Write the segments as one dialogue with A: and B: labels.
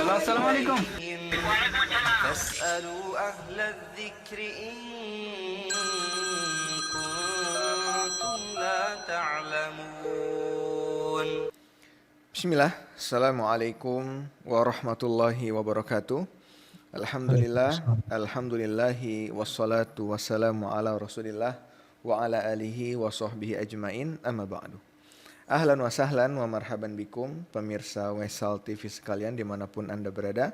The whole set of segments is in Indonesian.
A: Halo, assalamualaikum.
B: فاسألوا أهل الذكر إن كنتم لا تعلمون.
C: Bismillah, Assalamualaikum warahmatullahi wabarakatuh. Alhamdulillah,
D: Waalaikumsalam.
C: alhamdulillahi wassalatu wassalamu ala rasulillah wa ala alihi wa sahbihi ajmain amma ba'du. Ahlan wa sahlan wa marhaban bikum pemirsa Wesal TV sekalian dimanapun Anda berada.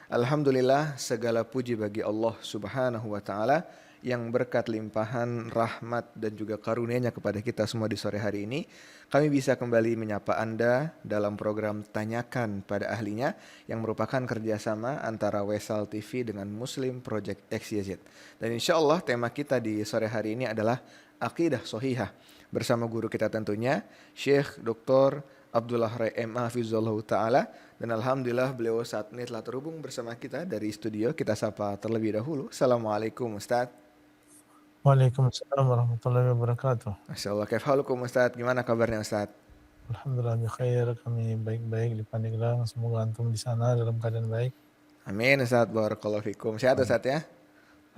C: Alhamdulillah, segala puji bagi Allah subhanahu wa ta'ala yang berkat limpahan rahmat dan juga karunia-Nya kepada kita semua di sore hari ini, kami bisa kembali menyapa Anda dalam program Tanyakan pada Ahlinya yang merupakan kerjasama antara Wesal TV dengan Muslim Project XYZ. Dan insya Allah tema kita di sore hari ini adalah Aqidah Shahihah bersama guru kita tentunya Syekh Dr. Abdullah Ray M. Hafizullah Ta'ala. Dan Alhamdulillah beliau saat ini telah terhubung bersama kita dari studio. Kita sapa terlebih dahulu. Assalamualaikum Ustaz.
D: Waalaikumsalam warahmatullahi wabarakatuh.
C: Masya Allah, kaif halukum Ustaz? Gimana kabarnya Ustaz?
D: Alhamdulillah bikhair, kami baik-baik di Pandeglang. Semoga antum di sana dalam keadaan baik.
C: Amin Ustaz, barakallahu fikum. Sehat Ustaz ya?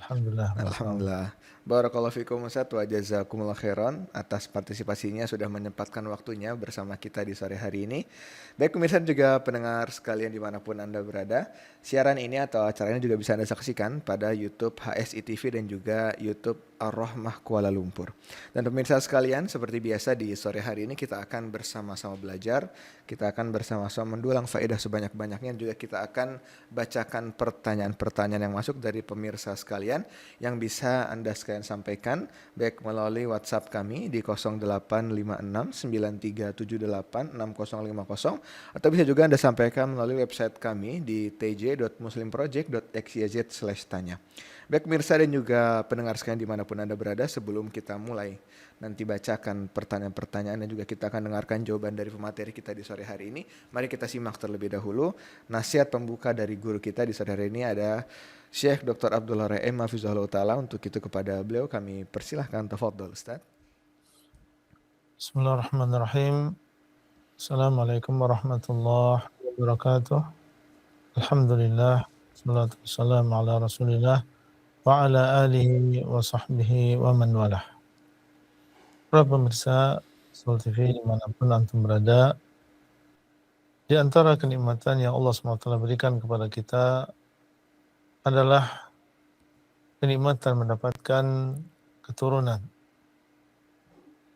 D: Alhamdulillah.
C: Alhamdulillah. Barakallahu fikum Ustaz wa jazakumullah khairan atas partisipasinya sudah menyempatkan waktunya bersama kita di sore hari ini. Baik pemirsa dan juga pendengar sekalian dimanapun Anda berada, siaran ini atau acara ini juga bisa Anda saksikan pada YouTube HSI TV dan juga YouTube Ar-Rahmah Kuala Lumpur. Dan pemirsa sekalian, seperti biasa di sore hari ini kita akan bersama-sama belajar, kita akan bersama-sama mendulang faedah sebanyak-banyaknya, juga kita akan bacakan pertanyaan-pertanyaan yang masuk dari pemirsa sekalian yang bisa Anda sekalian sampaikan baik melalui WhatsApp kami di 085693786050 atau bisa juga Anda sampaikan melalui website kami di tj.muslimproject.xyz/tanya. Baik pemirsa dan juga pendengar sekalian dimanapun Anda berada, sebelum kita mulai nanti bacakan pertanyaan-pertanyaan dan juga kita akan dengarkan jawaban dari pemateri kita di sore hari ini, mari kita simak terlebih dahulu nasihat pembuka dari guru kita di sore hari ini. Ada Syekh Dr. Abdullah Ray M. Hafizahullah Ta'ala. Untuk itu kepada beliau kami persilahkan, tafadhol Ustaz.
D: Bismillahirrahmanirrahim. Assalamualaikum warahmatullahi wabarakatuh. Alhamdulillah. Wassalatu wassalamu ala rasulillah wa ala alihi wa sahbihi wa man walah. Para pemirsa Sol TV dimanapun antum berada, di antara kenikmatan yang Allah SWT berikan kepada kita adalah kenikmatan mendapatkan keturunan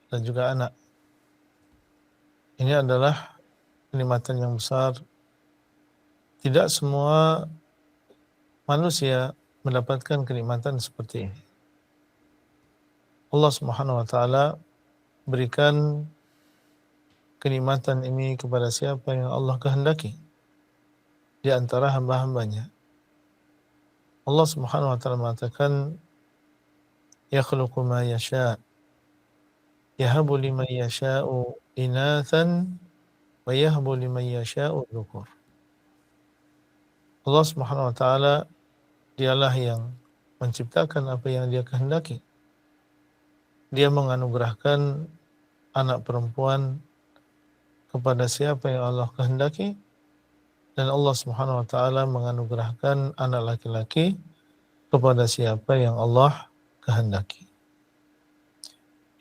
D: dan juga anak. Ini adalah kenikmatan yang besar. Tidak semua manusia mendapatkan kenikmatan seperti ini. Allah Subhanahu wa taala berikan kenikmatan ini kepada siapa yang Allah kehendaki di antara hamba-hambanya. Allah Subhanahu wa taala mengatakan, yakhluqu ma yasha, yahabu liman yasha'u inathan wa yahabu liman yasha'u dhukur. Allah Subhanahu wa taala dialah yang menciptakan apa yang Dia kehendaki. Dia menganugerahkan anak perempuan kepada siapa yang Allah kehendaki, dan Allah Subhanahu wa taala menganugerahkan anak laki-laki kepada siapa yang Allah kehendaki.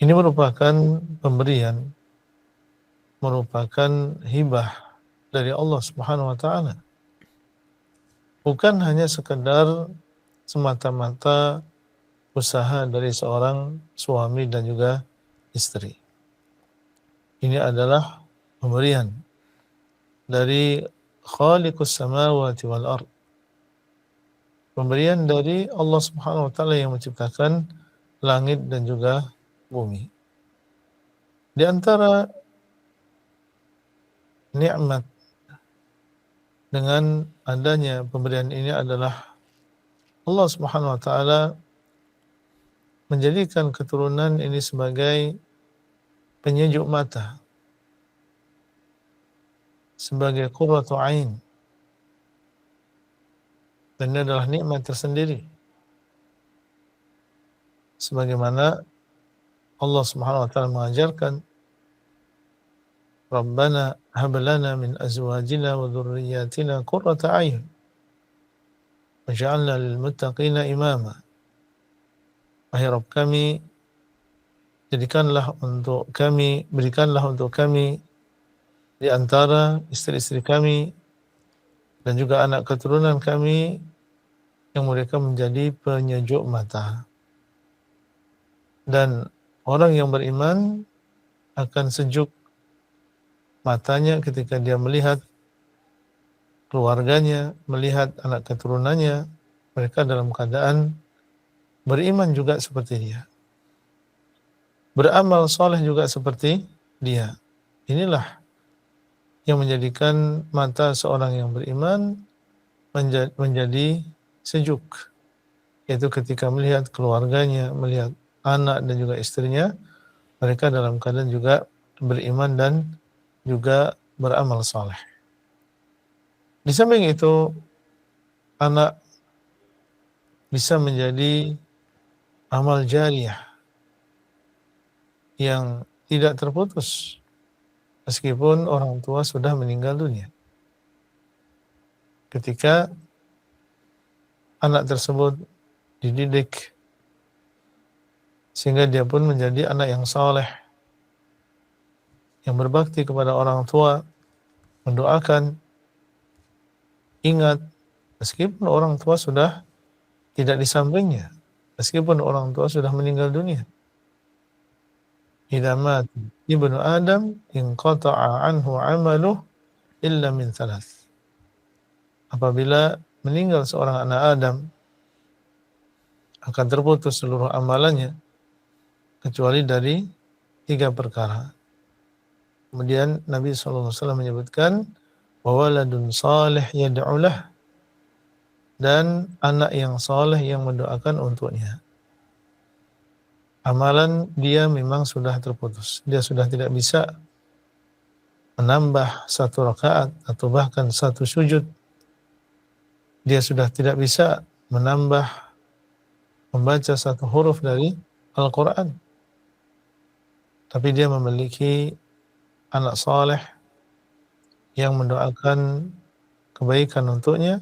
D: Ini merupakan pemberian, merupakan hibah dari Allah Subhanahu wa taala. Bukan hanya sekedar semata-mata usaha dari seorang suami dan juga istri. Ini adalah pemberian dari Khaliqus samawati wal ard. Pemberian dari Allah Subhanahu wa taala yang menciptakan langit dan juga bumi. Di antara nikmat dengan adanya pemberian ini adalah Allah Subhanahu wa taala menjadikan keturunan ini sebagai penyejuk mata, sebagai qurratu ain. Dan ini adalah nikmat tersendiri. Sebagaimana Allah Subhanahu wa taala mengajarkan Rabbana hab lana min azwajina wa dhurriyyatina qurrata a'yun waj'alna lil muttaqina imama. Wahai Rabb kami, berikanlah untuk kami di antara istri-istri kami dan juga anak keturunan kami yang mereka menjadi penyejuk mata. Dan orang yang beriman akan sejuk matanya ketika dia melihat keluarganya, melihat anak keturunannya, mereka dalam keadaan beriman juga seperti dia. Beramal soleh juga seperti dia. Inilah yang menjadikan mata seorang yang beriman menjadi sejuk. Yaitu ketika melihat keluarganya, melihat anak dan juga istrinya, mereka dalam keadaan juga beriman dan juga beramal saleh. Di samping itu, anak bisa menjadi amal jariyah yang tidak terputus meskipun orang tua sudah meninggal dunia. Ketika anak tersebut dididik sehingga dia pun menjadi anak yang saleh, yang berbakti kepada orang tua, mendoakan, ingat, meskipun orang tua sudah tidak di sampingnya, meskipun orang tua sudah meninggal dunia. Idza mata ibnu Adam inqata'a anhu 'amaluhu illa min thalath. Apabila meninggal seorang anak Adam, akan terputus seluruh amalannya kecuali dari 3 perkara. Kemudian Nabi SAW menyebutkan wawaladun salih yad'ulah, dan anak yang saleh yang mendoakan untuknya. Amalan dia memang sudah terputus. Dia sudah tidak bisa menambah 1 rakaat atau bahkan 1 sujud. Dia sudah tidak bisa membaca 1 huruf dari Al-Quran. Tapi dia memiliki anak saleh yang mendoakan kebaikan untuknya,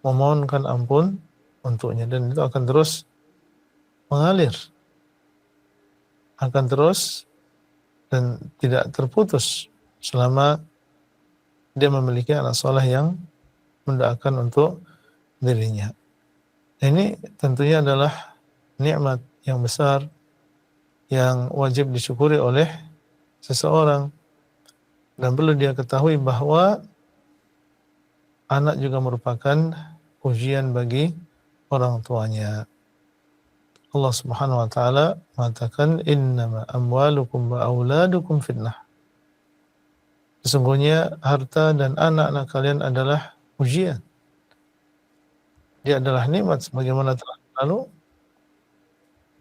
D: memohonkan ampun untuknya, dan itu akan terus mengalir, akan terus dan tidak terputus selama dia memiliki anak saleh yang mendoakan untuk dirinya. Ini tentunya adalah nikmat yang besar yang wajib disyukuri oleh seseorang, dan perlu dia ketahui bahwa anak juga merupakan ujian bagi orang tuanya. Allah Subhanahu wa taala mengatakan innama amwalukum wa auladukum fitnah. Sesungguhnya harta dan anak-anak kalian adalah ujian. Dia adalah nikmat sebagaimana telah lalu,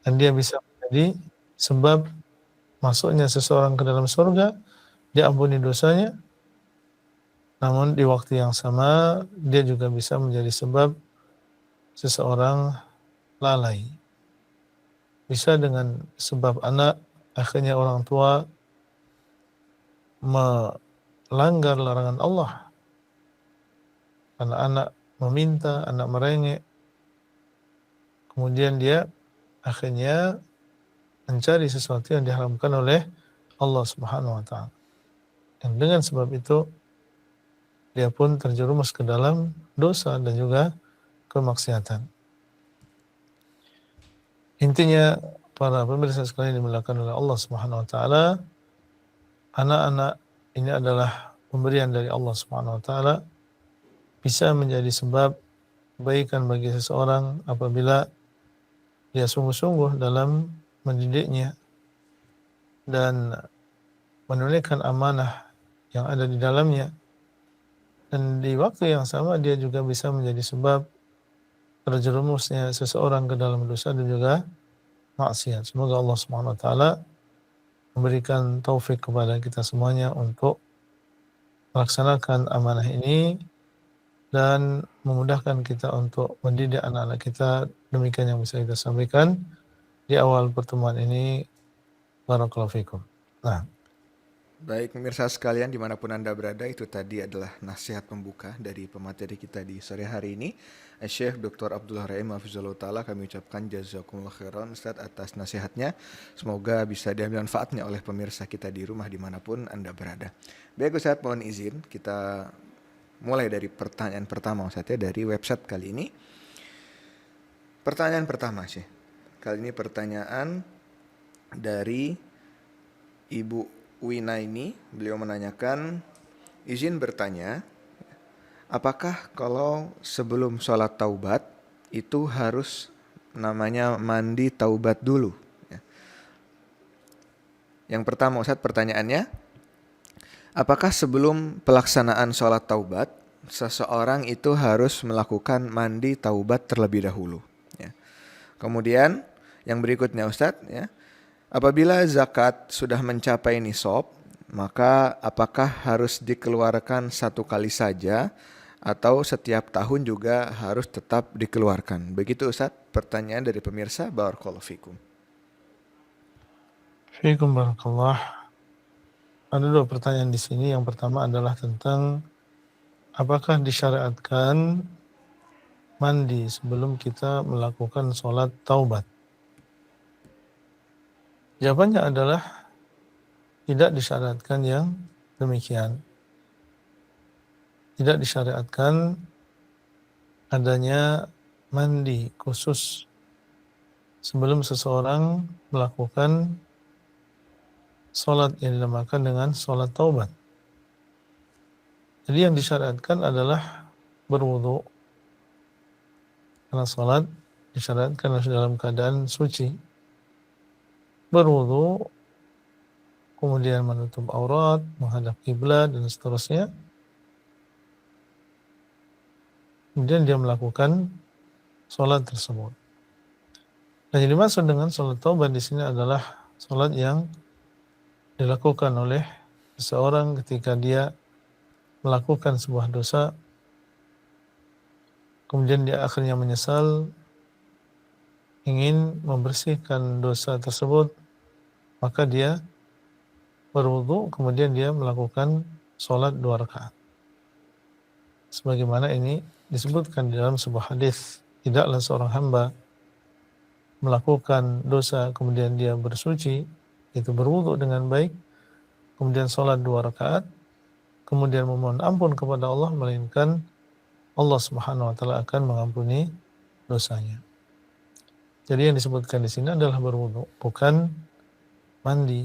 D: dan dia bisa menjadi sebab masuknya seseorang ke dalam surga, diampuni dosanya. Namun di waktu yang sama dia juga bisa menjadi sebab seseorang lalai. Bisa dengan sebab anak, akhirnya orang tua melanggar larangan Allah. Karena anak meminta, anak merengek, kemudian dia akhirnya mencari sesuatu yang diharamkan oleh Allah Subhanahu wa taala. Dan dengan sebab itu dia pun terjerumus ke dalam dosa dan juga kemaksiatan. Intinya, para pemirsa sekalian dimuliakan oleh Allah Subhanahu wa taala, anak-anak ini adalah pemberian dari Allah Subhanahu wa taala, bisa menjadi sebab kebaikan bagi seseorang apabila dia sungguh-sungguh dalam mendidiknya dan menunaikan amanah yang ada di dalamnya. Dan di waktu yang sama dia juga bisa menjadi sebab terjerumusnya seseorang ke dalam dosa dan juga maksiat. Semoga Allah Subhanahu wa taala memberikan taufik kepada kita semuanya untuk melaksanakan amanah ini dan memudahkan kita untuk mendidik anak-anak kita. Demikian yang bisa kita sampaikan di awal pertemuan ini. Barakallahu fikum. Nah,
C: Baik pemirsa sekalian dimanapun Anda berada, itu tadi adalah nasihat pembuka dari pemateri kita di sore hari ini. Syekh Dr. Abdullah Rahim Hafizahullah Ta'ala, kami ucapkan jazakumullah khairan Ustaz atas nasihatnya. Semoga bisa diambil manfaatnya oleh pemirsa kita di rumah dimanapun Anda berada. Baik Ustaz, mohon izin kita mulai dari pertanyaan pertama Ustaz ya, dari website kali ini. Pertanyaan pertama Syekh. Kali ini pertanyaan dari Ibu Wina ini, beliau menanyakan, izin bertanya, apakah kalau sebelum sholat taubat itu harus namanya mandi taubat dulu? Ya. Yang pertama Ustaz, pertanyaannya, apakah sebelum pelaksanaan sholat taubat seseorang itu harus melakukan mandi taubat terlebih dahulu? Ya. Kemudian yang berikutnya Ustaz, ya, apabila zakat sudah mencapai nisab, maka apakah harus dikeluarkan satu kali saja atau setiap tahun juga harus tetap dikeluarkan? Begitu Ustaz, pertanyaan dari pemirsa. Barakallahu fikum.
D: Fiikum barakallah. Ada dua pertanyaan di sini. Yang pertama adalah tentang apakah disyariatkan mandi sebelum kita melakukan sholat taubat. Jawabannya adalah tidak disyariatkan yang demikian. Tidak disyariatkan adanya mandi khusus sebelum seseorang melakukan sholat yang dinamakan dengan sholat taubat. Jadi yang disyariatkan adalah berwudu, karena sholat disyariatkan harus dalam keadaan suci. Berwudu, kemudian menutup aurat, menghadap kiblat dan seterusnya. Kemudian dia melakukan sholat tersebut. Nah, jadi dimaksud dengan sholat taubat di sini adalah sholat yang dilakukan oleh seseorang ketika dia melakukan sebuah dosa, kemudian dia akhirnya menyesal, ingin membersihkan dosa tersebut, maka dia berwudu, kemudian dia melakukan sholat 2 rakaat. Sebagaimana ini disebutkan di dalam sebuah hadis, tidaklah seorang hamba melakukan dosa kemudian dia bersuci, itu berwudu dengan baik, kemudian sholat 2 rakaat, kemudian memohon ampun kepada Allah, melainkan Allah Subhanahu wa taala akan mengampuni dosanya. Jadi yang disebutkan di sini adalah berwudu, bukan mandi.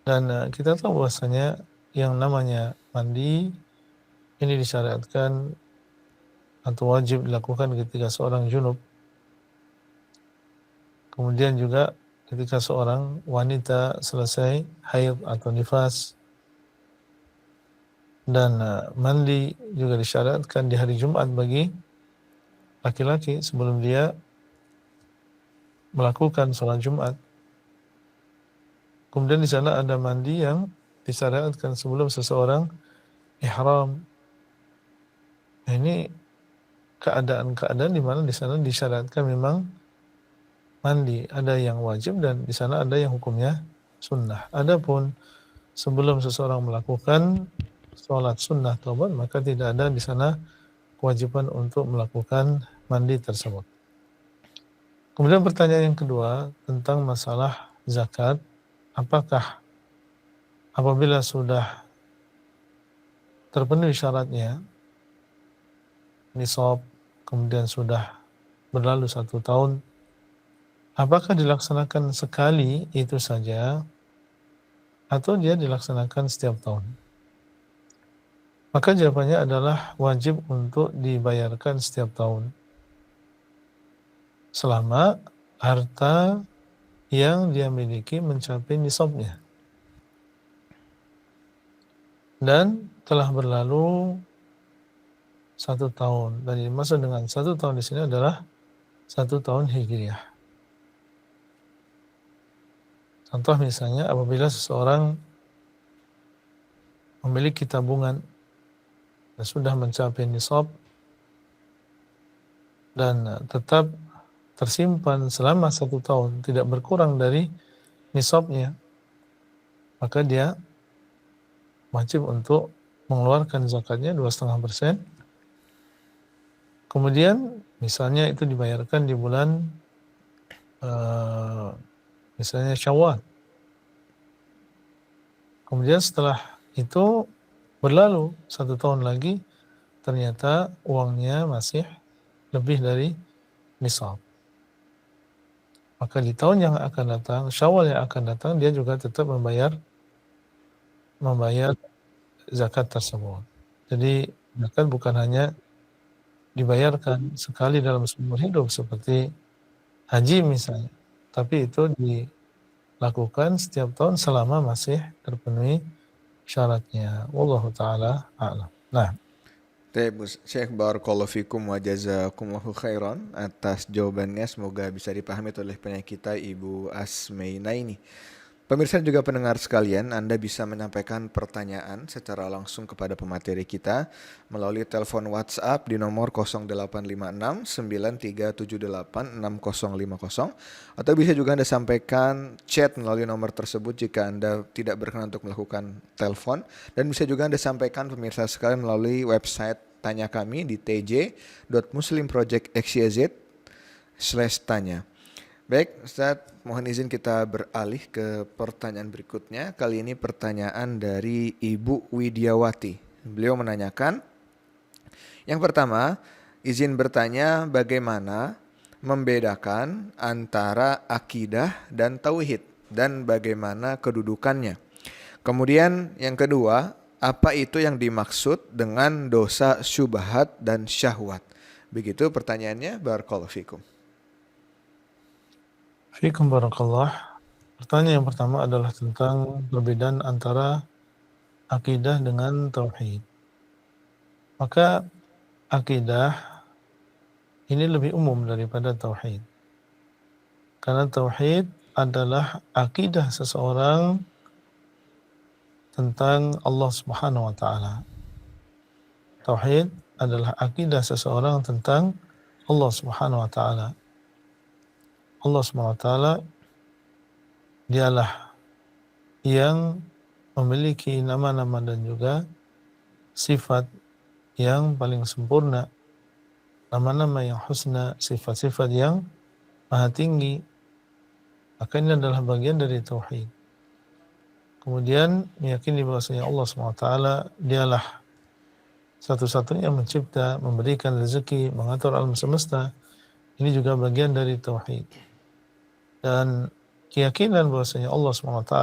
D: Dan kita tahu bahwasanya yang namanya mandi ini disyariatkan atau wajib dilakukan ketika seorang junub. Kemudian juga ketika seorang wanita selesai haid atau nifas. Dan mandi juga disyariatkan di hari Jumat bagi laki-laki sebelum dia melakukan sholat Jumat. Kemudian di sana ada mandi yang disyariatkan sebelum seseorang ihram. Nah, ini keadaan-keadaan di mana di sana disyariatkan memang mandi. Ada yang wajib dan di sana ada yang hukumnya sunnah. Adapun sebelum seseorang melakukan sholat sunnah taubat, maka tidak ada di sana kewajiban untuk melakukan mandi tersebut. Kemudian pertanyaan yang kedua tentang masalah zakat. Apakah apabila sudah terpenuhi syaratnya, nisab, kemudian sudah berlalu 1 tahun, apakah dilaksanakan sekali itu saja atau dia dilaksanakan setiap tahun? Maka jawabannya adalah wajib untuk dibayarkan setiap tahun selama harta yang dia miliki mencapai nisabnya dan telah berlalu 1 tahun. Dan dimaksud dengan 1 tahun di sini adalah 1 tahun hijriah. Contoh misalnya apabila seseorang memiliki tabungan dan sudah mencapai nisab dan tetap tersimpan selama 1 tahun, tidak berkurang dari nisabnya, maka dia wajib untuk mengeluarkan zakatnya 2,5%. Kemudian misalnya itu dibayarkan di bulan eh, misalnya Syawal. Kemudian setelah itu berlalu 1 tahun lagi, ternyata uangnya masih lebih dari nisab. Maka di tahun yang akan datang, Syawal yang akan datang, dia juga tetap membayar zakat tersebut. Jadi zakat bukan hanya dibayarkan sekali dalam seumur hidup seperti haji misalnya, tapi itu dilakukan setiap tahun selama masih terpenuhi syaratnya. Wallahu taala a'lam. Nah,
C: Syekh Barakallahu Fikum wa jazakumullahu khairan atas jawabannya, semoga bisa dipahami oleh penyanyi kita Ibu Asmeina ini. Pemirsa juga pendengar sekalian, Anda bisa menyampaikan pertanyaan secara langsung kepada pemateri kita melalui telepon WhatsApp di nomor 0856 9378 6050, atau bisa juga Anda sampaikan chat melalui nomor tersebut jika Anda tidak berkenan untuk melakukan telepon, dan bisa juga Anda sampaikan pemirsa sekalian melalui website tanya kami di tj.muslimproject.xyz/tanya. Baik, Ustadz, mohon izin kita beralih ke pertanyaan berikutnya. Kali ini pertanyaan dari Ibu Widiawati. Beliau menanyakan, yang pertama, izin bertanya bagaimana membedakan antara akidah dan tauhid dan bagaimana kedudukannya. Kemudian yang kedua, apa itu yang dimaksud dengan dosa syubhat dan syahwat? Begitu pertanyaannya, barakallahu fikum.
D: fiikum barakallah. Pertanyaan yang pertama adalah tentang perbedaan antara akidah dengan tauhid. Maka akidah ini lebih umum daripada tauhid. Karena tauhid adalah akidah seseorang tentang Allah Subhanahu wa taala. Tauhid adalah akidah seseorang tentang Allah Subhanahu wa taala. Allah Subhanahu wa taala dialah yang memiliki nama-nama dan juga sifat yang paling sempurna, nama-nama yang husna, sifat-sifat yang maha tinggi. Maka ini adalah bagian dari tauhid. Kemudian meyakini bahwasanya Allah SWT dialah satu-satunya yang mencipta, memberikan rezeki, mengatur alam semesta. Ini juga bagian dari tauhid. Dan keyakinan bahwasanya Allah SWT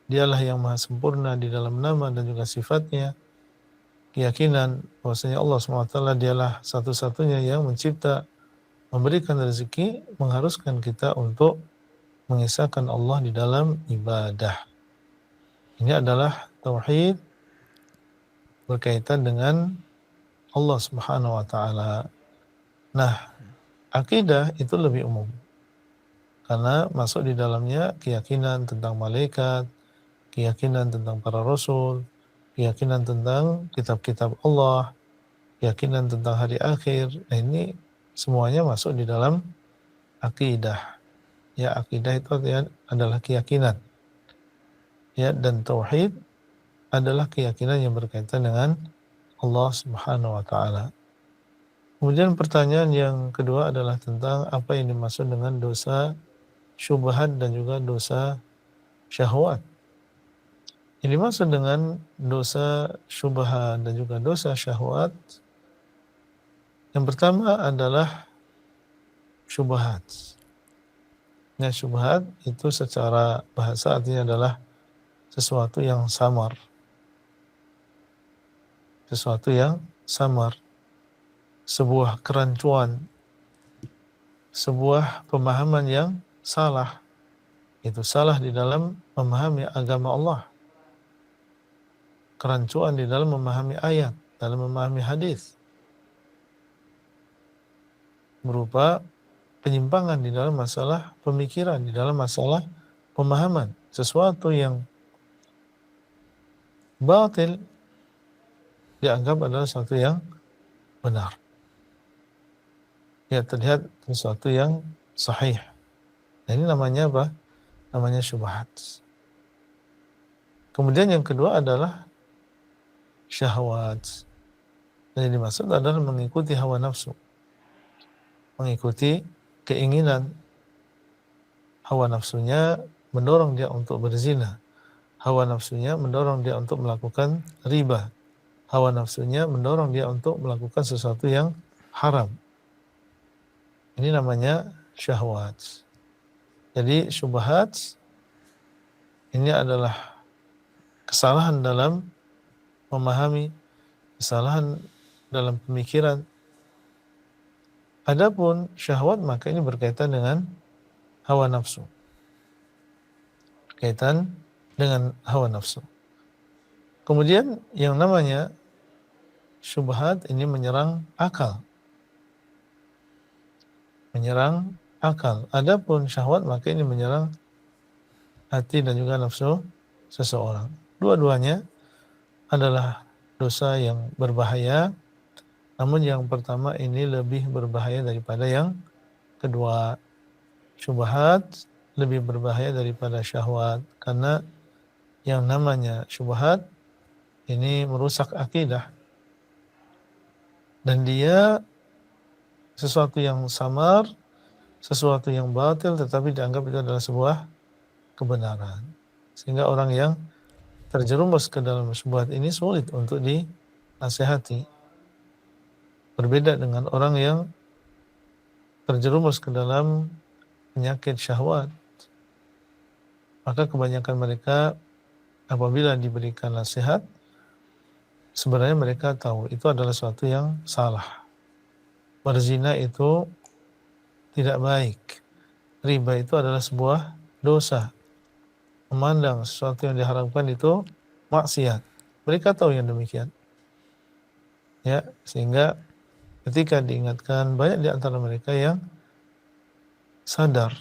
D: dialah yang maha sempurna di dalam nama dan juga sifatnya. Keyakinan bahwasanya Allah SWT dialah satu-satunya yang mencipta, memberikan rezeki, mengharuskan kita untuk mengisahkan Allah di dalam ibadah. Ini adalah tauhid berkaitan dengan Allah Subhanahu wa taala. Nah, akidah itu lebih umum. Karena masuk di dalamnya keyakinan tentang malaikat, keyakinan tentang para rasul, keyakinan tentang kitab-kitab Allah, keyakinan tentang hari akhir. Nah, ini semuanya masuk di dalam akidah. Ya, akidah itu adalah keyakinan. Ya, dan tauhid adalah keyakinan yang berkaitan dengan Allah Subhanahu wa taala. Kemudian pertanyaan yang kedua adalah tentang apa yang dimaksud dengan dosa syubhat dan juga dosa syahwat. Yang dimaksud dengan dosa syubhat dan juga dosa syahwat, yang pertama adalah syubhat. Nah, syubhat itu secara bahasa artinya adalah sesuatu yang samar. Sesuatu yang samar. Sebuah kerancuan. Sebuah pemahaman yang salah. Itu salah di dalam memahami agama Allah. Kerancuan di dalam memahami ayat, dalam memahami hadis. Berupa penyimpangan di dalam masalah pemikiran, di dalam masalah pemahaman. Sesuatu yang batil dianggap adalah sesuatu yang benar. Ya, terlihat sesuatu yang sahih. Nah, ini namanya apa? Namanya syubhat. Kemudian yang kedua adalah syahwat. Dan yang dimaksud adalah mengikuti hawa nafsu, mengikuti keinginan. Hawa nafsunya mendorong dia untuk berzina. Hawa nafsunya mendorong dia untuk melakukan riba. Hawa nafsunya mendorong dia untuk melakukan sesuatu yang haram. Ini namanya syahwat. Jadi syubhat ini adalah kesalahan dalam memahami, kesalahan dalam pemikiran. Adapun syahwat maka ini berkaitan dengan hawa nafsu. Berkaitan dengan hawa nafsu. Kemudian yang namanya syubhat ini menyerang akal. Menyerang akal. Adapun syahwat maka ini menyerang hati dan juga nafsu seseorang. Dua-duanya adalah dosa yang berbahaya, namun yang pertama ini lebih berbahaya daripada yang kedua. Syubhat lebih berbahaya daripada syahwat, karena yang namanya syubhat ini merusak akidah, dan dia sesuatu yang samar, sesuatu yang batil, tetapi dianggap itu adalah sebuah kebenaran. Sehingga orang yang terjerumus ke dalam syubhat ini sulit untuk dinasihati. Berbeda dengan orang yang terjerumus ke dalam penyakit syahwat. Maka kebanyakan mereka apabila diberikan nasihat, sebenarnya mereka tahu itu adalah sesuatu yang salah. Berzina itu tidak baik. Riba itu adalah sebuah dosa. Memandang sesuatu yang diharamkan itu maksiat. Mereka tahu yang demikian. Ya, sehingga ketika diingatkan, banyak di antara mereka yang sadar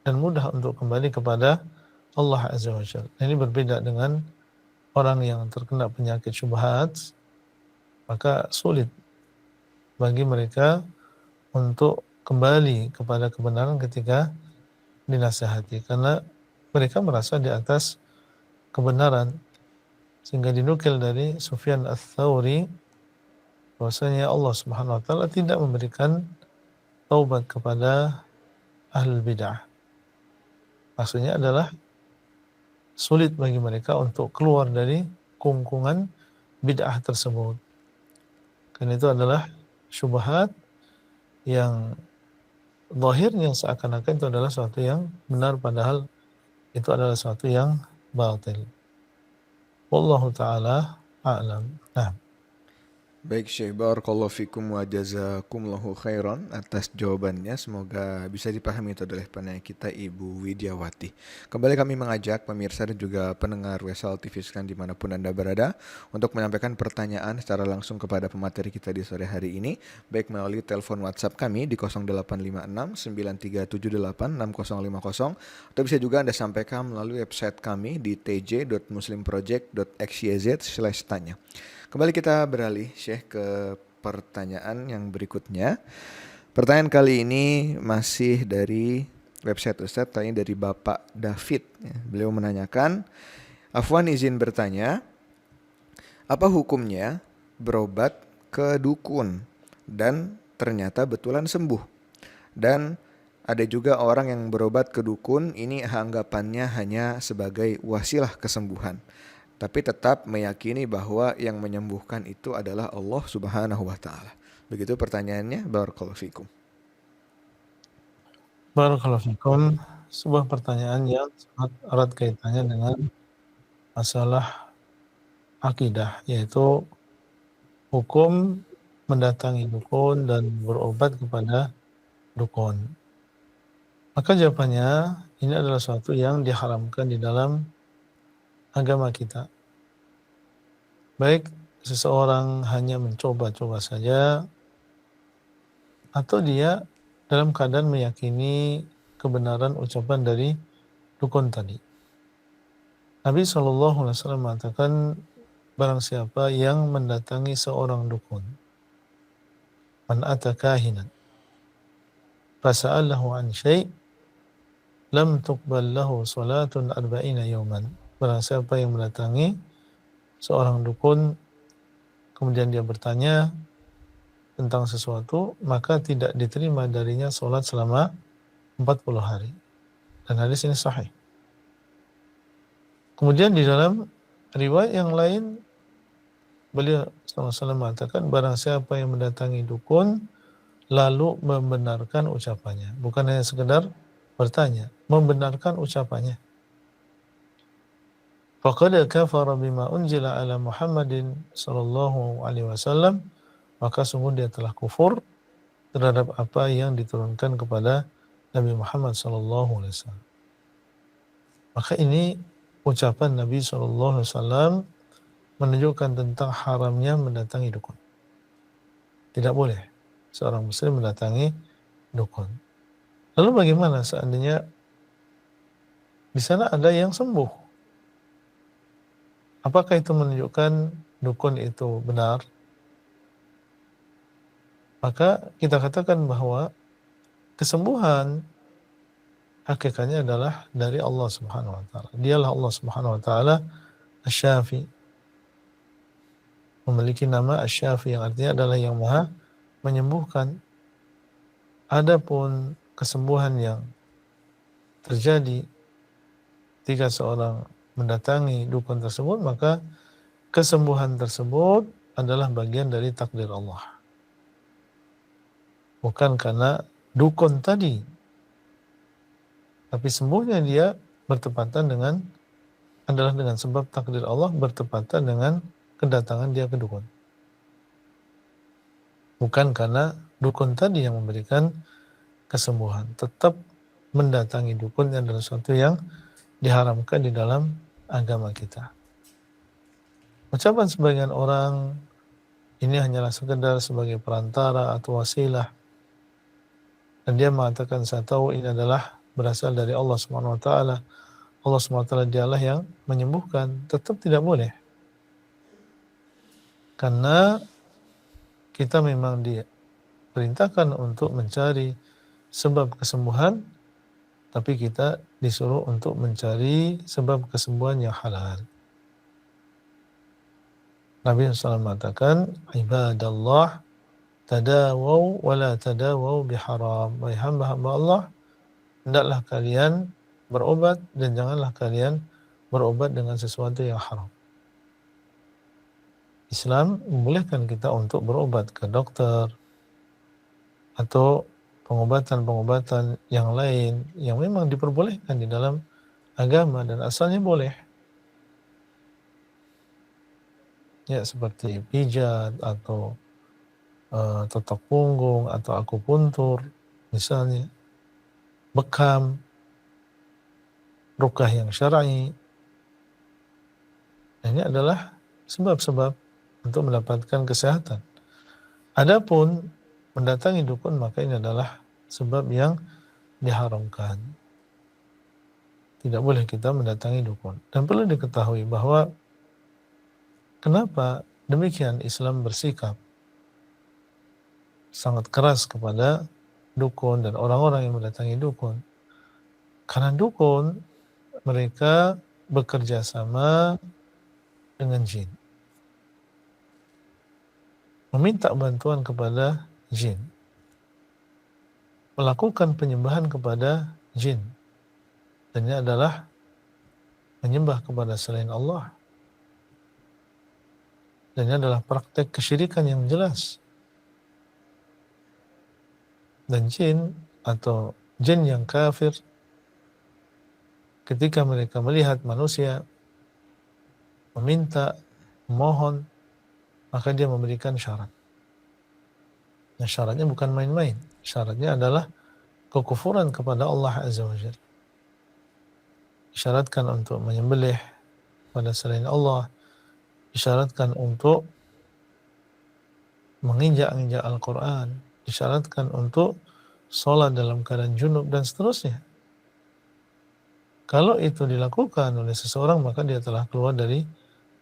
D: dan mudah untuk kembali kepada Allah Azza wa Jalla. Ini berbeda dengan orang yang terkena penyakit syubhat, maka sulit bagi mereka untuk kembali kepada kebenaran ketika dinasihati, karena mereka merasa di atas kebenaran. Sehingga dinukil dari Sufyan Ats-Tsauri bahwasanya Allah Subhanahu wa taala tidak memberikan taubat kepada ahlul bid'ah. Maksudnya adalah sulit bagi mereka untuk keluar dari kungkungan bid'ah tersebut. Karena itu adalah syubhat yang zahirnya seakan-akan itu adalah sesuatu yang benar, padahal itu adalah sesuatu yang batil. Wallahu ta'ala a'lam. Nah,
C: Baik Syekh, barakallahu fikum wa jazakumullahu khairan atas jawabannya. Semoga bisa dipahami itu oleh penanya kita Ibu Widyawati. Kembali kami mengajak pemirsa dan juga pendengar Wesal TV sekalian dimanapun Anda berada untuk menyampaikan pertanyaan secara langsung kepada pemateri kita di sore hari ini, baik melalui telepon WhatsApp kami di 0856 9378 6050 atau bisa juga Anda sampaikan melalui website kami di tj.muslimproject.xyz/tanya. Kembali kita beralih Syekh ke pertanyaan yang berikutnya. Pertanyaan kali ini masih dari website Ustadz, tanya dari Bapak David. Beliau menanyakan, Afwan izin bertanya, apa hukumnya berobat ke dukun dan ternyata betulan sembuh? Dan ada juga orang yang berobat ke dukun, ini anggapannya hanya sebagai wasilah kesembuhan, tapi tetap meyakini bahwa yang menyembuhkan itu adalah Allah Subhanahu wa taala. Begitu pertanyaannya, barakallahu fikum.
D: barakallahu fikum. Sebuah pertanyaan yang sangat erat kaitannya dengan masalah akidah, yaitu hukum mendatangi dukun dan berobat kepada dukun. Maka jawabannya, ini adalah sesuatu yang diharamkan di dalam agama kita. Baik seseorang hanya mencoba-coba saja, atau dia dalam keadaan meyakini kebenaran ucapan dari dukun tadi. Nabi SAW mengatakan, barang siapa yang mendatangi seorang dukun, man ata kahinan fasa'alahu an syai' lam tuqbal lahu salatun arba'ina yawman barang siapa yang mendatangi seorang dukun kemudian dia bertanya tentang sesuatu, maka tidak diterima darinya sholat selama 40 hari. Dan hadis ini sahih. Kemudian di dalam riwayat yang lain, beliau SAW mengatakan, barang siapa yang mendatangi dukun, lalu membenarkan ucapannya. Bukan hanya sekedar bertanya, membenarkan ucapannya. Faqad kafara bima unzila ala Muhammadin sallallahu alaihi wasallam, maka sungguh dia telah kufur terhadap apa yang diturunkan kepada Nabi Muhammad sallallahu alaihi wasallam. Maka ini ucapan Nabi sallallahu alaihi wasallam menunjukkan tentang haramnya mendatangi dukun. Tidak boleh seorang muslim mendatangi dukun. Lalu bagaimana seandainya di sana ada yang sembuh? Apakah itu menunjukkan dukun itu benar? Maka kita katakan bahwa kesembuhan hakikatnya adalah dari Allah Subhanahu wa taala. Dialah Allah Subhanahu wa taala Asy-Syafi. Memiliki nama Asy-Syafi yang artinya adalah yang Maha menyembuhkan. Adapun kesembuhan yang terjadi ketika seorang mendatangi dukun tersebut, maka kesembuhan tersebut adalah bagian dari takdir Allah. Bukan karena dukun tadi, tapi sembuhnya dia bertepatan adalah dengan sebab takdir Allah, bertepatan dengan kedatangan dia ke dukun. Bukan karena dukun tadi yang memberikan kesembuhan. Tetap mendatangi dukun adalah sesuatu yang diharamkan di dalam agama kita. Ucapan sebagian orang ini hanyalah sekedar sebagai perantara atau wasilah. Dan dia mengatakan, saya tahu ini adalah berasal dari Allah Subhanahu wa taala. Allah Subhanahu wa taala dialah yang menyembuhkan. Tetap tidak boleh. Karena kita memang diperintahkan untuk mencari sebab kesembuhan, tapi kita disuruh untuk mencari sebab kesembuhan yang halal. Nabi SAW mengatakan, ibadallah tadawaw wa la tadawaw biharam. Wahai hamba-hamba Allah, hendaklah kalian berobat dan janganlah kalian berobat dengan sesuatu yang haram. Islam membolehkan kita untuk berobat ke dokter atau pengobatan-pengobatan yang lain yang memang diperbolehkan di dalam agama dan asalnya boleh. Ya, seperti pijat atau totok punggung atau akupuntur misalnya, bekam, ruqyah yang syar'i. Ini adalah sebab-sebab untuk mendapatkan kesehatan. Adapun mendatangi dukun, maka ini adalah sebab yang diharamkan. Tidak boleh kita mendatangi dukun. Dan perlu diketahui bahwa kenapa demikian Islam bersikap sangat keras kepada dukun dan orang-orang yang mendatangi dukun. Karena dukun, mereka bekerja sama dengan jin. Meminta bantuan kepada jin. Melakukan penyembahan kepada jin. Dan ini adalah menyembah kepada selain Allah. Dan ini adalah praktek kesyirikan yang jelas. Dan jin atau jin yang kafir, ketika mereka melihat manusia meminta, memohon, maka dia memberikan syarat. Nah, syaratnya bukan main-main. Syaratnya adalah kekufuran kepada Allah Azza wa Jalla. Disyaratkan untuk menyembelih pada selain Allah, disyaratkan untuk menginjak-injak Al-Quran, disyaratkan untuk sholat dalam keadaan junub, dan seterusnya. Kalau itu dilakukan oleh seseorang, maka dia telah keluar dari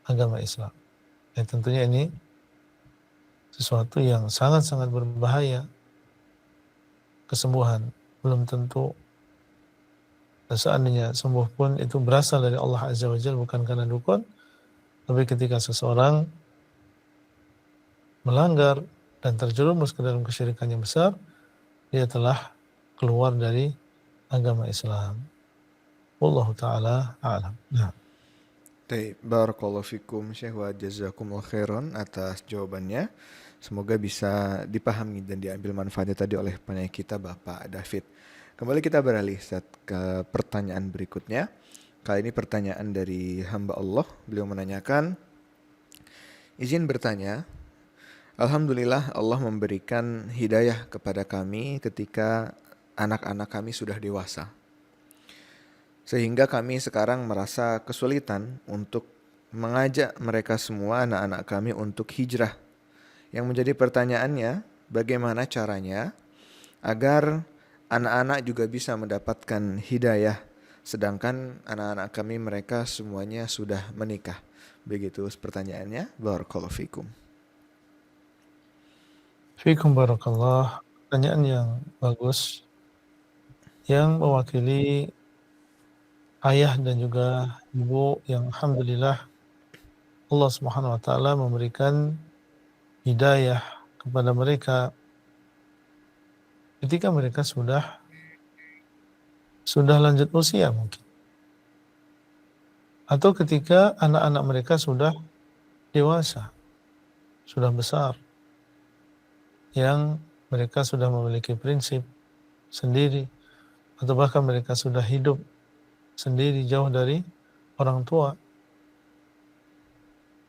D: agama Islam. Ya, tentunya ini sesuatu yang sangat-sangat berbahaya. Kesembuhan belum tentu Dan seandainya sembuh pun itu berasal dari Allah Azza wa Jalla, bukan karena dukun. Tapi ketika seseorang melanggar dan terjerumus ke dalam kesyirikan yang besar, dia telah keluar dari agama Islam. Wallahu taala a'lam. Nah,
C: Baik, barakallahu fikum Syekh wa jazakumullah khairan atas jawabannya. Semoga bisa dipahami dan diambil manfaatnya tadi oleh penanya kita Bapak David. Kembali kita beralih Ustaz, ke pertanyaan berikutnya. Kali ini pertanyaan dari hamba Allah. Beliau menanyakan, izin bertanya, Alhamdulillah Allah memberikan hidayah kepada kami ketika anak-anak kami sudah dewasa. Sehingga kami sekarang merasa kesulitan untuk mengajak mereka semua anak-anak kami untuk hijrah. Yang menjadi pertanyaannya, bagaimana caranya agar anak-anak juga bisa mendapatkan hidayah, sedangkan anak-anak kami mereka semuanya sudah menikah. Begitu pertanyaannya. Barakallahu fikum.
D: fiikum barakallah. Pertanyaan yang bagus yang mewakili ayah dan juga ibu yang alhamdulillah Allah Subhanahu wa taala memberikan hidayah kepada mereka ketika mereka sudah lanjut usia mungkin, atau ketika anak-anak mereka sudah dewasa, sudah besar, yang mereka sudah memiliki prinsip sendiri, atau bahkan mereka sudah hidup sendiri jauh dari orang tua.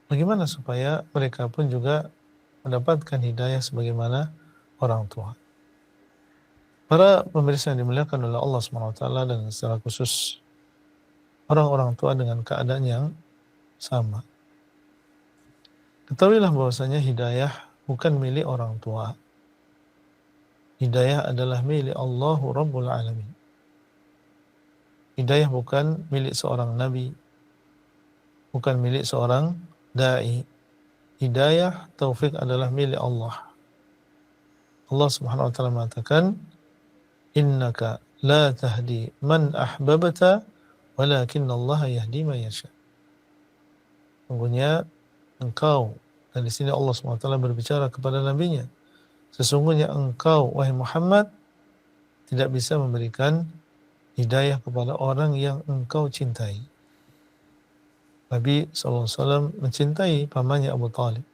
D: Bagaimana supaya mereka pun juga mendapatkan hidayah sebagaimana orang tua? Para pemirsa yang dimuliakan oleh Allah SWT, dan secara khusus orang-orang tua dengan keadaan yang sama. Ketahuilah bahwasanya hidayah bukan milik orang tua. Hidayah adalah milik Allahu Rabbul Alamin. Hidayah bukan milik seorang nabi, bukan milik seorang da'i. Hidayah, taufik adalah milik Allah. Allah Subhanahu wa taala mengatakan, "Innaka la tahdi man ahbabta, walakinna Allah yahdi man yasha." Sungguhnya engkau, dan di sini Allah Subhanahu wa taala berbicara kepada nabinya, sesungguhnya engkau wahai Muhammad tidak bisa memberikan hidayah kepada orang yang engkau cintai. Nabi SAW mencintai pamannya Abu Talib,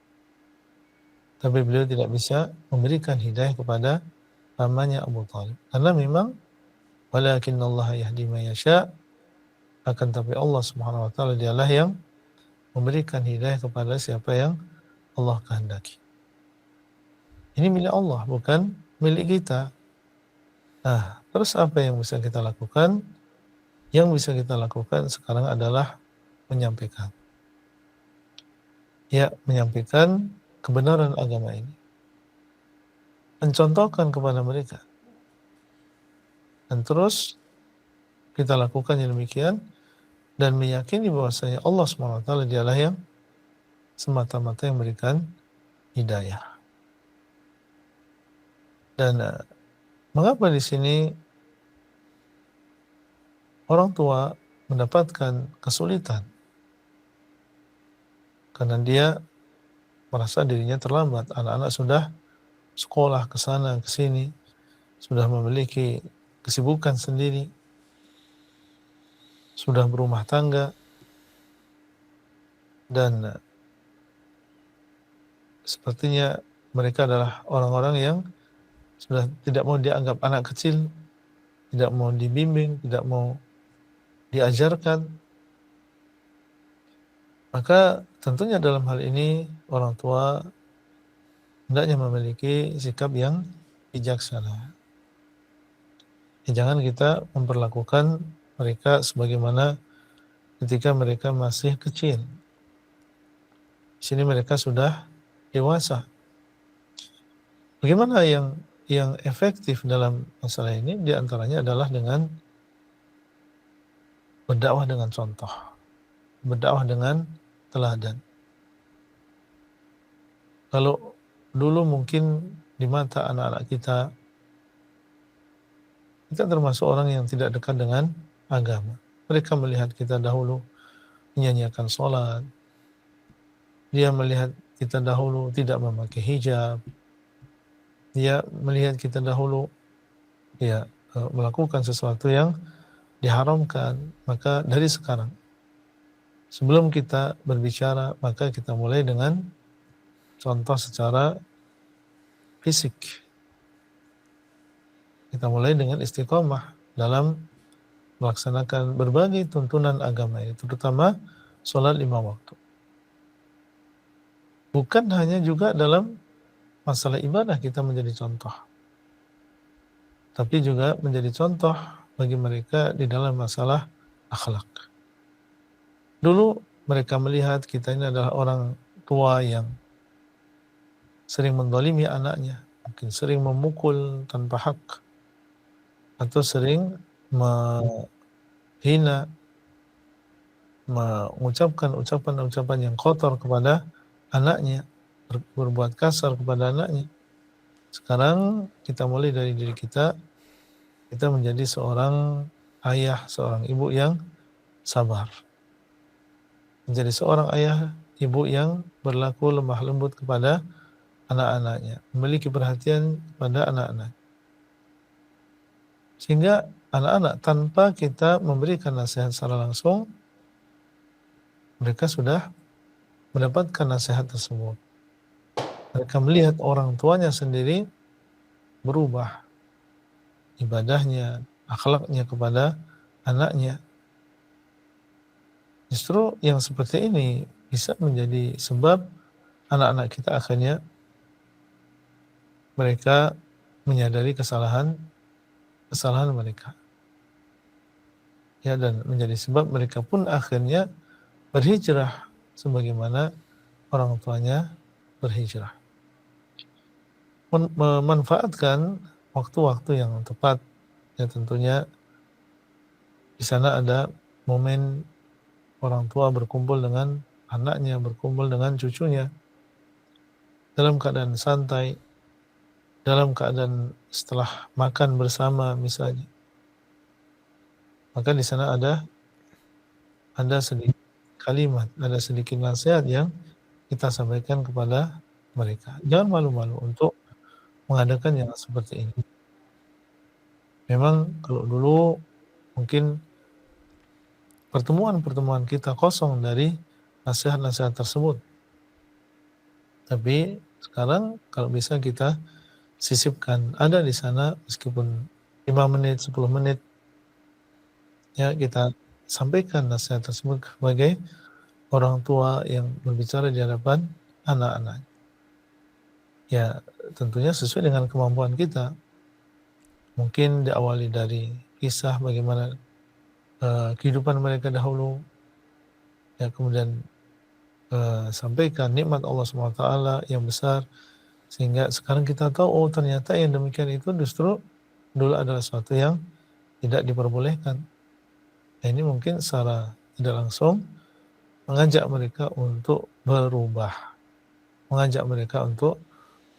D: tapi beliau tidak bisa memberikan hidayah kepada pamannya Abu Talib, karena memang walakin Allah yahdi man yasha, akan tapi Allah Subhanahu wa taala dialah yang memberikan hidayah kepada siapa yang Allah kehendaki. Ini milik Allah, bukan milik kita. Nah, terus apa yang bisa kita lakukan? Yang bisa kita lakukan sekarang adalah menyampaikan. Ya, menyampaikan kebenaran agama ini. Mencontohkan kepada mereka. Dan terus kita lakukan yang demikian dan meyakini bahwasanya Allah SWT dialah yang semata-mata yang memberikan hidayah. Dan mengapa di sini orang tua mendapatkan kesulitan? Karena dia merasa dirinya terlambat. Anak-anak sudah sekolah ke sana ke sini, sudah memiliki kesibukan sendiri, sudah berumah tangga, dan sepertinya mereka adalah orang-orang yang sudah tidak mau dianggap anak kecil, tidak mau dibimbing, tidak mau diajarkan. Maka tentunya dalam hal ini orang tua hendaknya memiliki sikap yang bijaksana. Jangan kita memperlakukan mereka sebagaimana ketika mereka masih kecil. Di sini mereka sudah dewasa. Bagaimana yang efektif dalam masalah ini? Di antaranya adalah dengan berdakwah dengan contoh, berdakwah dengan teladan. Kalau dulu mungkin di mata anak-anak kita termasuk orang yang tidak dekat dengan agama. Mereka melihat kita dahulu menyanyiakan sholat, dia melihat kita dahulu tidak memakai hijab, dia melihat kita dahulu ya melakukan sesuatu yang diharamkan. Maka dari sekarang, sebelum kita berbicara, maka kita mulai dengan contoh secara fisik. Kita mulai dengan istiqomah dalam melaksanakan berbagai tuntunan agama ini, terutama sholat 5 waktu. Bukan hanya juga dalam masalah ibadah kita menjadi contoh, tapi juga menjadi contoh bagi mereka di dalam masalah akhlak. Dulu mereka melihat kita ini adalah orang tua yang sering mendolimi anaknya, mungkin sering memukul tanpa hak, atau sering menghina, mengucapkan ucapan-ucapan yang kotor kepada anaknya, berbuat kasar kepada anaknya. Sekarang kita mulai dari diri kita menjadi seorang ayah, seorang ibu yang sabar. Menjadi seorang ayah, ibu yang berlaku lemah lembut kepada anak-anaknya, memiliki perhatian kepada anak-anak. Sehingga anak-anak tanpa kita memberikan nasihat secara langsung, mereka sudah mendapatkan nasihat tersebut. Mereka melihat orang tuanya sendiri berubah ibadahnya, akhlaknya kepada anaknya. Justru yang seperti ini bisa menjadi sebab anak-anak kita akhirnya mereka menyadari kesalahan mereka. Ya, dan menjadi sebab mereka pun akhirnya berhijrah sebagaimana orang tuanya berhijrah. Memanfaatkan waktu-waktu yang tepat, ya tentunya di sana ada momen orang tua berkumpul dengan anaknya, berkumpul dengan cucunya dalam keadaan santai, dalam keadaan setelah makan bersama misalnya. Maka di sana ada sedikit kalimat, ada sedikit nasihat yang kita sampaikan kepada mereka. Jangan malu-malu untuk mengadakan yang seperti ini. Memang kalau dulu mungkin pertemuan-pertemuan kita kosong dari nasihat-nasihat tersebut. Tapi sekarang kalau bisa kita sisipkan, ada di sana meskipun 5 menit, 10 menit, ya kita sampaikan nasihat tersebut sebagai orang tua yang berbicara di hadapan anak-anak. Ya tentunya sesuai dengan kemampuan kita. Mungkin diawali dari kisah bagaimana kehidupan mereka dahulu, ya kemudian sampaikan nikmat Allah SWT yang besar, sehingga sekarang kita tahu, oh ternyata yang demikian itu justru dulu adalah sesuatu yang tidak diperbolehkan. Nah, ini mungkin secara tidak langsung mengajak mereka untuk berubah, mengajak mereka untuk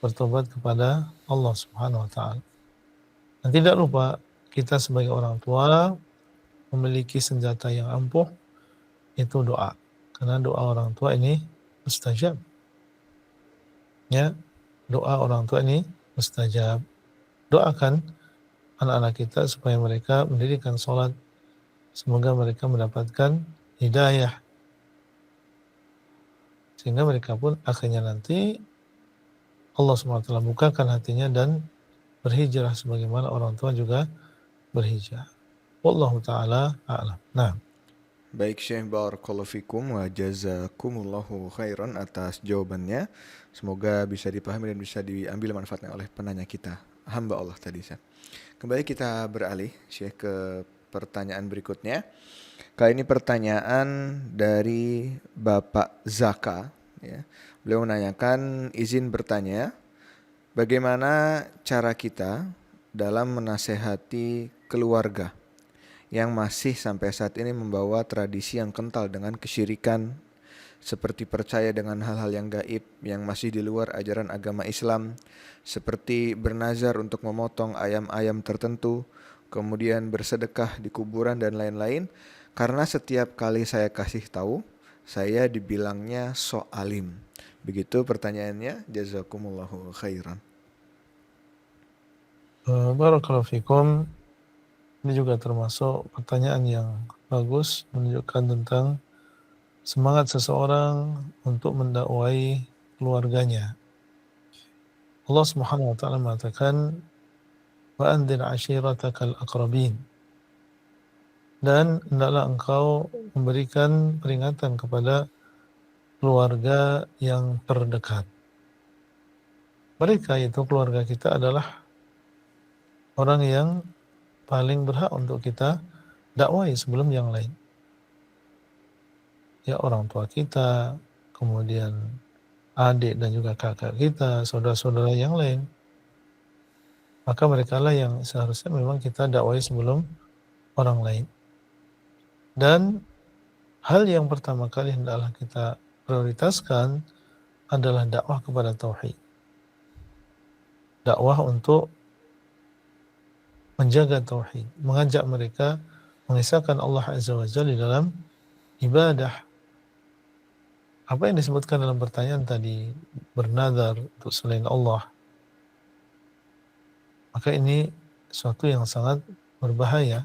D: bertobat kepada Allah Subhanahu wa taala. Dan tidak lupa kita sebagai orang tua memiliki senjata yang ampuh, itu doa. Karena doa orang tua ini mustajab. Ya, doa orang tua ini mustajab. Doakan anak-anak kita supaya mereka mendirikan sholat. Semoga mereka mendapatkan hidayah. Sehingga mereka pun akhirnya nanti Allah SWT bukakan hatinya dan berhijrah sebagaimana orang tua juga berhijrah. Wallahu ta'ala a'lam. Nah.
C: Baik Syekh, barakallahu fikum wa jazakumullahu khairan atas jawabannya. Semoga bisa dipahami dan bisa diambil manfaatnya oleh penanya kita, hamba Allah tadi. Kembali kita beralih Syekh ke pertanyaan berikutnya. Kali ini pertanyaan dari Bapak Zaka. Ya. Beliau menanyakan, izin bertanya, bagaimana cara kita dalam menasehati keluarga yang masih sampai saat ini membawa tradisi yang kental dengan kesyirikan, seperti percaya dengan hal-hal yang gaib yang masih di luar ajaran agama Islam, seperti bernazar untuk memotong ayam-ayam tertentu, kemudian bersedekah di kuburan dan lain-lain. Karena setiap kali saya kasih tahu, saya dibilangnya sok alim. Begitu pertanyaannya, jazakumullahu khairan.
D: Barakallahu fikum. Ini juga termasuk pertanyaan yang bagus, menunjukkan tentang semangat seseorang untuk mendakwai keluarganya. Allah Subhanahu wa taala mengatakan, "Wa anzir 'ashiratakal aqrabin." Dan hendaklah engkau memberikan peringatan kepada keluarga yang terdekat. Mereka itu keluarga kita adalah orang yang paling berhak untuk kita dakwai sebelum yang lain. Ya, orang tua kita, kemudian adik dan juga kakak kita, saudara-saudara yang lain. Maka mereka lah yang seharusnya memang kita dakwai sebelum orang lain. Dan hal yang pertama kali hendaklah kita prioritaskan adalah dakwah kepada tauhid. Dakwah untuk menjaga tauhid, mengajak mereka mengisahkan Allah Azza wa Jalla di dalam ibadah. Apa yang disebutkan dalam pertanyaan tadi, bernazar untuk selain Allah, maka ini sesuatu yang sangat berbahaya.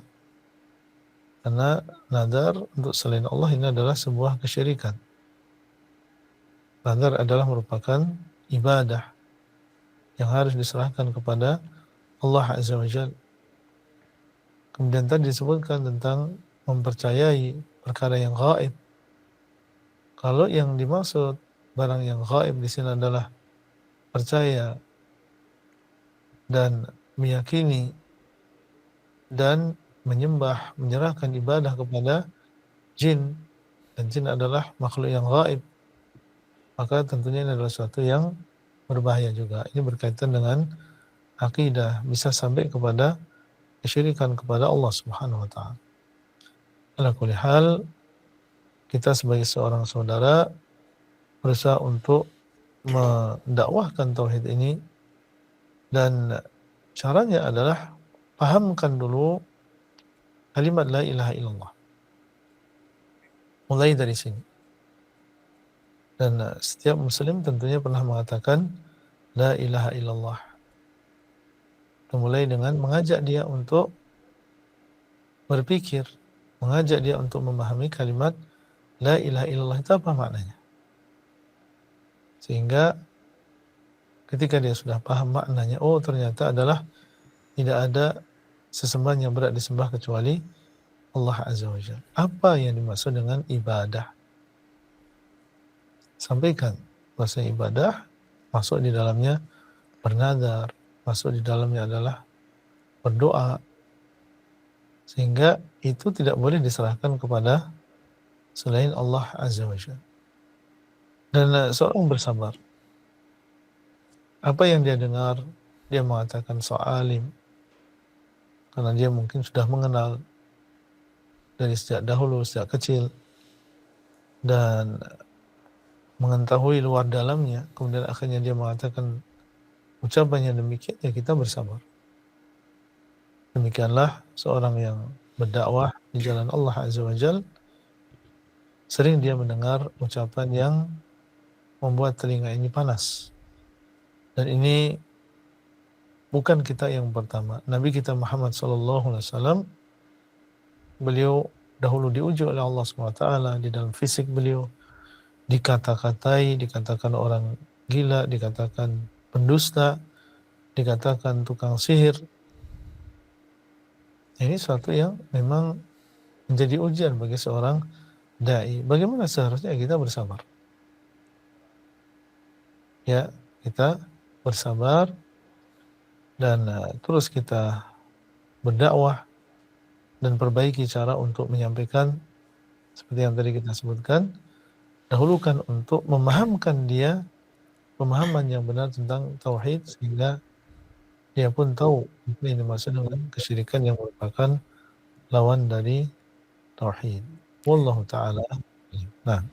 D: Karena nazar untuk selain Allah ini adalah sebuah kesyirikan. Nazar adalah merupakan ibadah yang harus diserahkan kepada Allah Azza wa Jalla. Kemudian tadi disebutkan tentang mempercayai perkara yang gaib. Kalau yang dimaksud barang yang gaib di sini adalah percaya dan meyakini dan menyembah, menyerahkan ibadah kepada jin, dan jin adalah makhluk yang gaib, maka tentunya ini adalah sesuatu yang berbahaya juga. Ini berkaitan dengan akidah, bisa sampai kepada kesyirikan kepada Allah Subhanahu wa taala. Ala kulli hal, kita sebagai seorang saudara berusaha untuk mendakwahkan tauhid ini, dan caranya adalah pahamkan dulu kalimat la ilaha illallah. Mulai dari sini. Dan setiap muslim tentunya pernah mengatakan la ilaha illallah. Mulai dengan mengajak dia untuk berpikir, mengajak dia untuk memahami kalimat la ilaha illallah itu apa maknanya. Sehingga ketika dia sudah paham maknanya, oh ternyata adalah tidak ada sesembahan yang berat disembah kecuali Allah Azza wa Jalla. Apa yang dimaksud dengan ibadah? Sampaikan bahasa ibadah masuk di dalamnya bernazar, masuk di dalamnya adalah berdoa, sehingga itu tidak boleh diserahkan kepada selain Allah Azza wa Jalla. Dan seorang bersabar. Apa yang dia dengar, dia mengatakan so'alim, karena dia mungkin sudah mengenal dari sejak dahulu, sejak kecil, dan mengetahui luar dalamnya, kemudian akhirnya dia mengatakan ucapannya demikian, ya kita bersabar. Demikianlah seorang yang berdakwah di jalan Allah Azza wa Jal, sering dia mendengar ucapan yang membuat telinga ini panas. Dan ini bukan kita yang pertama. Nabi kita Muhammad SAW, beliau dahulu diuji oleh Allah SWT di dalam fisik beliau, dikata-katai, dikatakan orang gila, dikatakan pendusta, dikatakan tukang sihir. Ini suatu yang memang menjadi ujian bagi seorang dai. Bagaimana seharusnya kita bersabar? Ya, kita bersabar dan terus kita berdakwah dan perbaiki cara untuk menyampaikan seperti yang tadi kita sebutkan. Dahulukan untuk memahamkan dia pemahaman yang benar tentang tauhid, sehingga dia pun tahu apa yang dimaksud dengan kesyirikan yang merupakan lawan dari tauhid. Wallahu taala. Nah,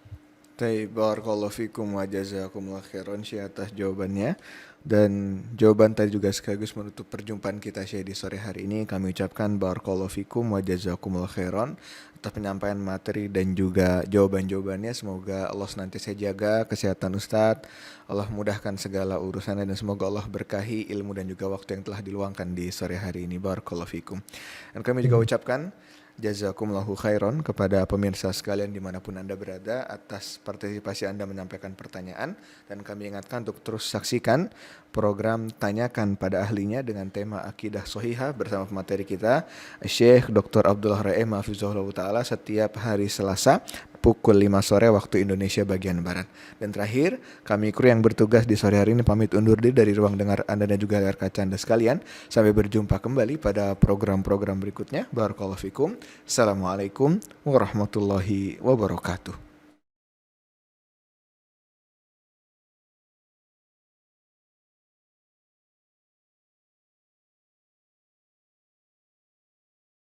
C: Barakallahu fikum wa jazakumullah khairan Syekh atas jawabannya. Dan jawaban tadi juga sekaligus menutup perjumpaan kita Syekh di sore hari ini. Kami ucapkan barakallahu fikum wa jazakumullah khairan atas penyampaian materi dan juga jawaban-jawabannya. Semoga Allah senantiasa jaga kesehatan Ustadz, Allah mudahkan segala urusannya, dan semoga Allah berkahi ilmu dan juga waktu yang telah diluangkan di sore hari ini. Barakallahu fikum. Dan kami juga ucapkan jazakumullahu khairan kepada pemirsa sekalian dimanapun Anda berada atas partisipasi Anda menyampaikan pertanyaan, dan kami ingatkan untuk terus saksikan program Tanyakan pada Ahlinya dengan tema Akidah Shahihah bersama pemateri kita Syekh Dr. Abdullah Raim Hafizahullah Ta'ala setiap hari Selasa pukul 5 sore waktu Indonesia bagian Barat. Dan terakhir, kami kru yang bertugas di sore hari ini pamit undur diri dari ruang dengar Anda dan juga layar kaca Anda sekalian. Sampai berjumpa kembali pada program-program berikutnya. Barakallahu fikum. Assalamualaikum warahmatullahi wabarakatuh.